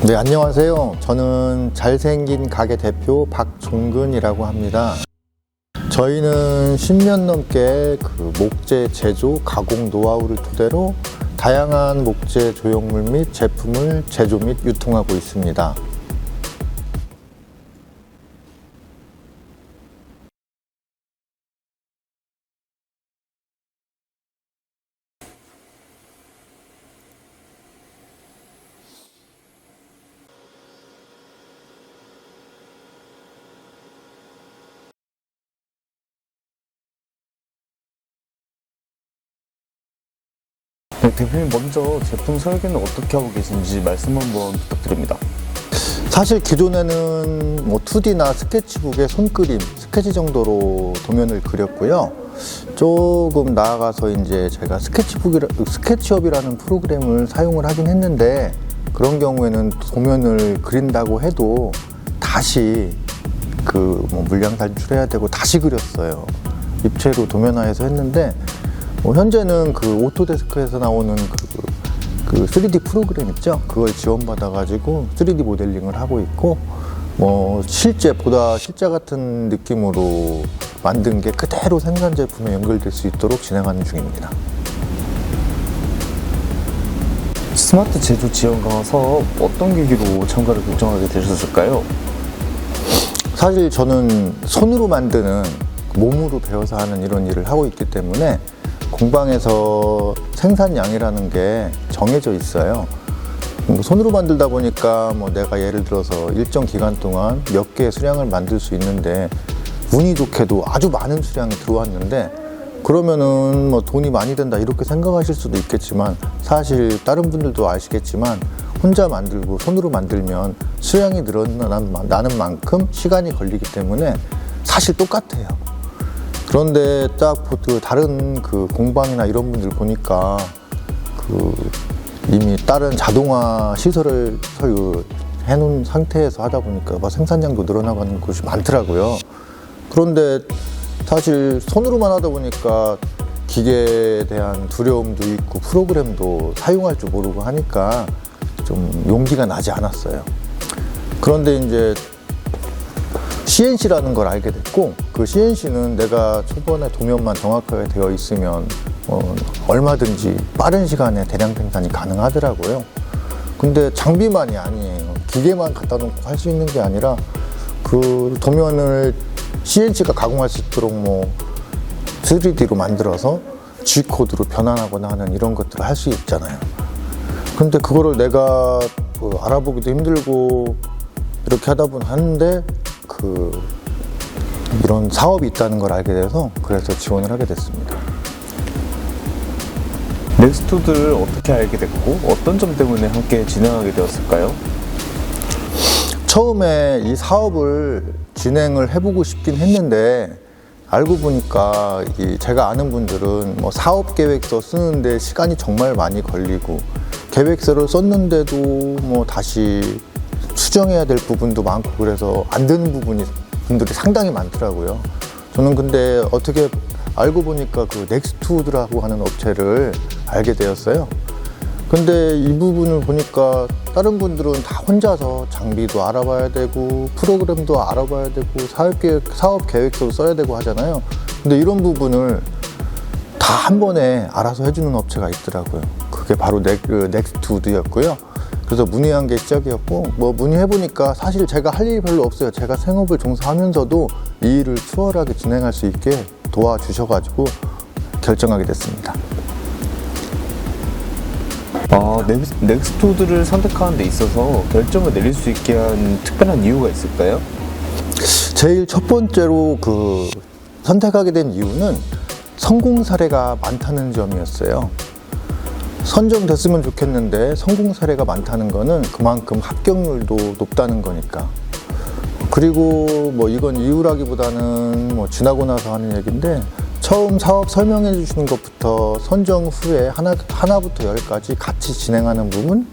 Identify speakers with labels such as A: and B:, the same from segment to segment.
A: 네, 안녕하세요. 저는 잘생긴 가게 대표 박종근이라고 합니다. 저희는 10년 넘게 목재 제조, 가공 노하우를 토대로 다양한 목재 조형물 및 제품을 제조 및 유통하고 있습니다.
B: 네, 대표님 먼저 제품 설계는 어떻게 하고 계신지 말씀 한번 부탁드립니다.
A: 사실 기존에는 2D나 스케치북에 손그림, 스케치 정도로 도면을 그렸고요. 조금 나아가서 이제 제가 스케치업이라는 프로그램을 사용을 하긴 했는데, 그런 경우에는 도면을 그린다고 해도 다시 물량 산출해야 되고 다시 그렸어요. 입체로 도면화해서 했는데, 현재는 오토데스크에서 나오는 3D 프로그램 있죠? 그걸 지원받아가지고 3D 모델링을 하고 있고, 실제 같은 느낌으로 만든 게 그대로 생산 제품에 연결될 수 있도록 진행하는 중입니다.
B: 스마트 제조 지원 강화 사업 어떤 계기로 참가를 결정하게 되셨을까요?
A: 사실 저는 손으로 만드는, 몸으로 배워서 하는 이런 일을 하고 있기 때문에 공방에서 생산량이라는 게 정해져 있어요. 손으로 만들다 보니까 내가 예를 들어서 일정 기간 동안 몇 개의 수량을 만들 수 있는데, 운이 좋게도 아주 많은 수량이 들어왔는데, 그러면은 돈이 많이 든다 이렇게 생각하실 수도 있겠지만, 사실 다른 분들도 아시겠지만 혼자 만들고 손으로 만들면 수량이 늘어나는 만큼 시간이 걸리기 때문에 사실 똑같아요. 그런데 딱 다른 공방이나 이런 분들 보니까 이미 다른 자동화 시설을 해놓은 상태에서 하다 보니까 생산량도 늘어나가는 곳이 많더라고요. 그런데 사실 손으로만 하다 보니까 기계에 대한 두려움도 있고 프로그램도 사용할 줄 모르고 하니까 좀 용기가 나지 않았어요. 그런데 이제 CNC라는 걸 알게 됐고, 그 CNC는 내가 초반에 도면만 정확하게 되어 있으면 얼마든지 빠른 시간에 대량 생산이 가능하더라고요. 근데 장비만이 아니에요. 기계만 갖다 놓고 할 수 있는 게 아니라 그 도면을 CNC가 가공할 수 있도록 3D로 만들어서 G코드로 변환하거나 하는 이런 것들을 할 수 있잖아요. 근데 그거를 내가 알아보기도 힘들고 이렇게 하다 보니 하는데 이런 사업이 있다는 걸 알게 돼서 그래서 지원을 하게 됐습니다.
B: 넥스투드를 어떻게 알게 됐고 어떤 점 때문에 함께 진행하게 되었을까요?
A: 처음에 이 사업을 진행을 해보고 싶긴 했는데, 알고 보니까 제가 아는 분들은 사업 계획서 쓰는데 시간이 정말 많이 걸리고, 계획서를 썼는데도 다시 수정해야 될 부분도 많고, 그래서 안 되는 분들이 상당히 많더라고요. 저는 근데 어떻게 알고 보니까 넥스투드라고 하는 업체를 알게 되었어요. 근데 이 부분을 보니까 다른 분들은 다 혼자서 장비도 알아봐야 되고 프로그램도 알아봐야 되고 사업 계획서도 써야 되고 하잖아요. 근데 이런 부분을 다 한 번에 알아서 해주는 업체가 있더라고요. 그게 바로 넥스투드였고요. 그래서 문의한 게 시작이었고, 문의해보니까 사실 제가 할 일이 별로 없어요. 제가 생업을 종사하면서도 이 일을 수월하게 진행할 수 있게 도와주셔가지고 결정하게 됐습니다.
B: 넥스투드를 선택하는 데 있어서 결정을 내릴 수 있게 한 특별한 이유가 있을까요?
A: 제일 첫 번째로 선택하게 된 이유는 성공 사례가 많다는 점이었어요. 선정됐으면 좋겠는데 성공 사례가 많다는 거는 그만큼 합격률도 높다는 거니까. 그리고 이건 이유라기보다는 지나고 나서 하는 얘기인데, 처음 사업 설명해 주시는 것부터 선정 후에 하나부터 열까지 같이 진행하는 부분,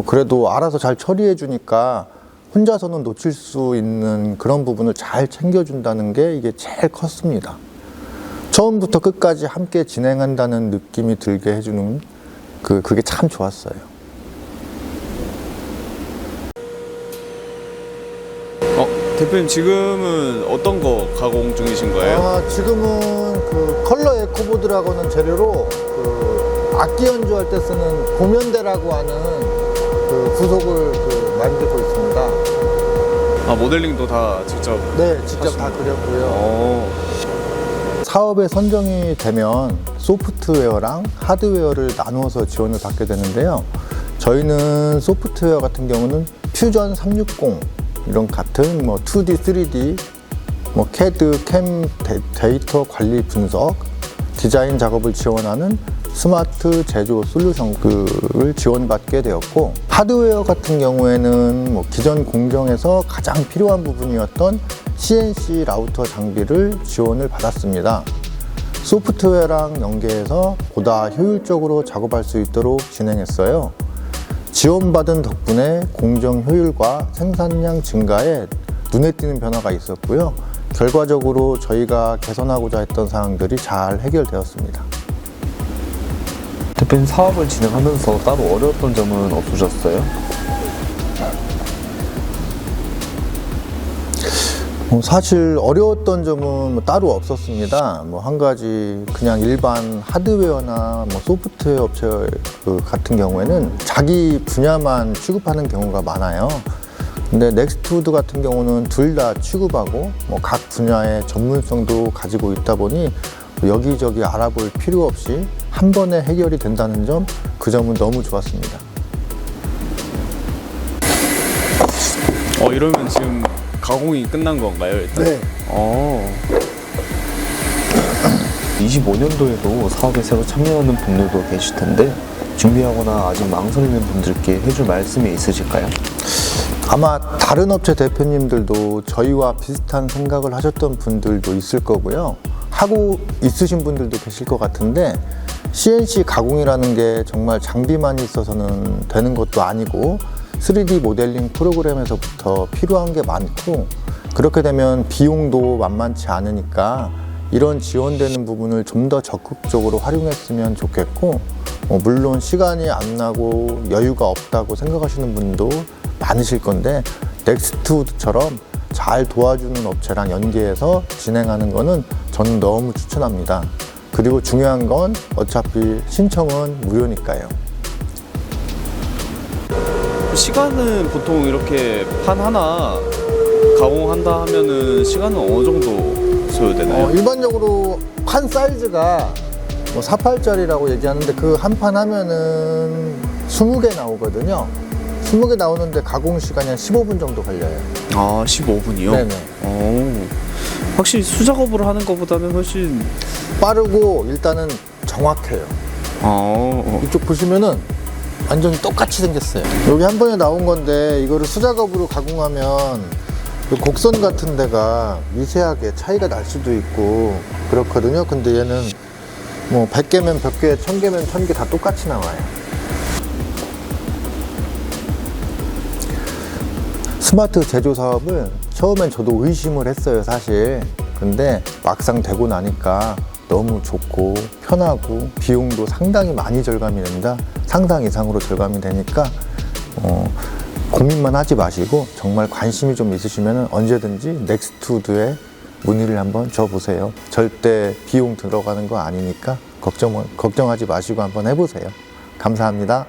A: 그래도 알아서 잘 처리해 주니까 혼자서는 놓칠 수 있는 그런 부분을 잘 챙겨준다는 게 이게 제일 컸습니다. 처음부터 끝까지 함께 진행한다는 느낌이 들게 해주는 그게 참 좋았어요.
C: 대표님 지금은 어떤 거 가공 중이신 거예요?
A: 지금은 그 컬러 에코보드라고는 재료로 그 악기 연주할 때 쓰는 고면대라고 하는 그 구속을 만들고 있습니다.
C: 아, 모델링도 다 직접.
A: 네, 직접 다 그렸고요.
C: 어.
A: 사업에 선정이 되면 소프트웨어랑 하드웨어를 나누어서 지원을 받게 되는데요. 저희는 소프트웨어 같은 경우는 퓨전 360 이런 같은 뭐 2D, 3D, 뭐 CAD, 캠 데이터 관리 분석, 디자인 작업을 지원하는 스마트 제조 솔루션을 지원받게 되었고, 하드웨어 같은 경우에는 뭐 기존 공정에서 가장 필요한 부분이었던 CNC 라우터 장비를 지원을 받았습니다. 소프트웨어랑 연계해서 보다 효율적으로 작업할 수 있도록 진행했어요. 지원받은 덕분에 공정 효율과 생산량 증가에 눈에 띄는 변화가 있었고요. 결과적으로 저희가 개선하고자 했던 사항들이 잘 해결되었습니다.
B: 대표님 사업을 진행하면서 따로 어려웠던 점은 없으셨어요?
A: 사실 어려웠던 점은 뭐 따로 없었습니다. 뭐 한 가지 그냥 일반 하드웨어나 뭐 소프트웨어 업체 같은 경우에는 자기 분야만 취급하는 경우가 많아요. 근데 넥스트우드 같은 경우는 둘 다 취급하고 뭐 각 분야의 전문성도 가지고 있다 보니 여기저기 알아볼 필요 없이 한 번에 해결이 된다는 점, 그 점은 너무 좋았습니다.
C: 이러면 지금 가공이 끝난 건가요, 일단?
A: 네.
B: 25년도에도 사업에 새로 참여하는 분들도 계실 텐데 준비하거나 아직 망설이는 분들께 해줄 말씀이 있으실까요?
A: 아마 다른 업체 대표님들도 저희와 비슷한 생각을 하셨던 분들도 있을 거고요. 하고 있으신 분들도 계실 것 같은데, CNC 가공이라는 게 정말 장비만 있어서는 되는 것도 아니고 3D 모델링 프로그램에서부터 필요한 게 많고, 그렇게 되면 비용도 만만치 않으니까 이런 지원되는 부분을 좀 더 적극적으로 활용했으면 좋겠고, 물론 시간이 안 나고 여유가 없다고 생각하시는 분도 많으실 건데, 넥스트우드처럼 잘 도와주는 업체랑 연계해서 진행하는 거는 저는 너무 추천합니다. 그리고 중요한 건 어차피 신청은 무료니까요.
C: 시간은 보통 이렇게 판 하나 가공한다 하면은 시간은 어느 정도 소요되나요?
A: 일반적으로 판 사이즈가 뭐 48짜리라고 얘기하는데 그 한 판 하면은 20개 나오거든요. 20개 나오는데 가공 시간이 한 15분 정도 걸려요.
C: 아, 15분이요?
A: 네네.
C: 확실히 수작업으로 하는 것보다는 훨씬
A: 빠르고 일단은 정확해요. 이쪽 보시면은 완전히 똑같이 생겼어요. 여기 한 번에 나온 건데 이거를 수작업으로 가공하면 그 곡선 같은 데가 미세하게 차이가 날 수도 있고 그렇거든요. 근데 얘는 뭐 100개면 100개, 1000개면 1000개 다 똑같이 나와요. 스마트 제조 사업을 처음엔 저도 의심을 했어요, 사실. 근데 막상 되고 나니까 너무 좋고 편하고 비용도 상당히 많이 절감이 됩니다. 상상 이상으로 절감이 되니까 고민만 하지 마시고 정말 관심이 좀 있으시면 언제든지 넥스트우드에 문의를 한번 줘보세요. 절대 비용 들어가는 거 아니니까 걱정하지 마시고 한번 해보세요. 감사합니다.